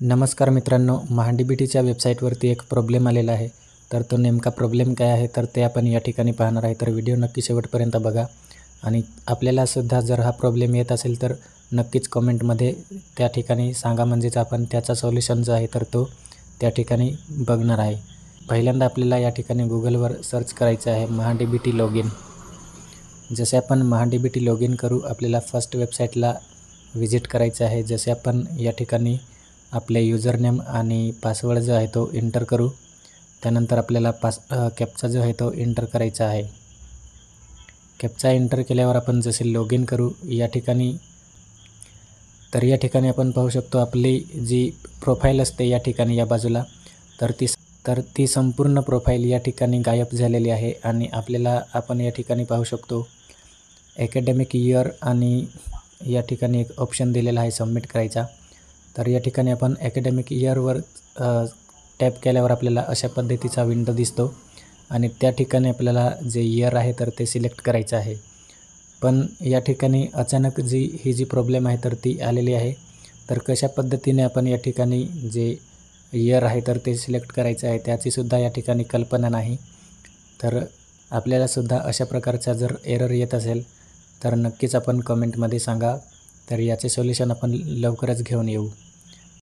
नमस्कार मित्रांनो, महाडीबीटीच्या वेबसाईटवरती एक प्रॉब्लेम आलेला आहे. तर तो नेमका प्रॉब्लेम काय आहे तर ते आपण या ठिकाणी पाहणार आहे. तर व्हिडिओ नक्की शेवटपर्यंत बघा आणि आपल्यालासुद्धा जर हा प्रॉब्लेम येत असेल तर नक्कीच कमेंटमध्ये त्या ठिकाणी सांगा, म्हणजेच आपण त्याचा सोल्युशन जो आहे तर तो त्या ठिकाणी बघणार आहे. पहिल्यांदा आपल्याला या ठिकाणी गुगलवर सर्च करायचं आहे महाडीबीटी लॉग इन. जसे आपण महाडीबीटी लॉग इन करू, आपल्याला फर्स्ट वेबसाईटला व्हिजिट करायचं आहे. जसे आपण या ठिकाणी आपले युजरनेम आणि पासवर्ड जो आहे तो एंटर करू. त्यानंतर आपल्याला कॅप्चा जो आहे तो एंटर करायचा आहे. कॅप्चा एंटर केल्यावर आपण जसे लॉग इन करू या ठिकाणी आपण पाहू शकतो आपली जी प्रोफाईल असते या ठिकाणी या बाजूला, तर ती संपूर्ण प्रोफाईल या ठिकाणी गायब झालेली आहे. आणि आपण या ठिकाणी पाहू शकतो ॲकॅडमिक इयर आणि या ठिकाणी एक ऑप्शन दिलेला आहे सबमिट करायचा. तर या ठिकाणी आपण ॲकॅडमिक इयरवर टॅप केल्यावर आपल्याला अशा पद्धतीचा विंडो दिसतो आणि त्या ठिकाणी आपल्याला जे इयर आहे तर ते सिलेक्ट करायचं आहे. पण या ठिकाणी अचानक ही जी प्रॉब्लेम आहे तर ती आलेली आहे. तर कशा पद्धतीने आपण या ठिकाणी जे इयर आहे तर ते सिलेक्ट करायचं आहे त्याचीसुद्धा या ठिकाणी कल्पना नाही. तर आपल्यालासुद्धा अशा प्रकारचा जर एरर येत असेल तर नक्कीच आपण कमेंटमध्ये सांगा. तर याचे सोल्युशन आपण लवकरच घेऊन येऊ.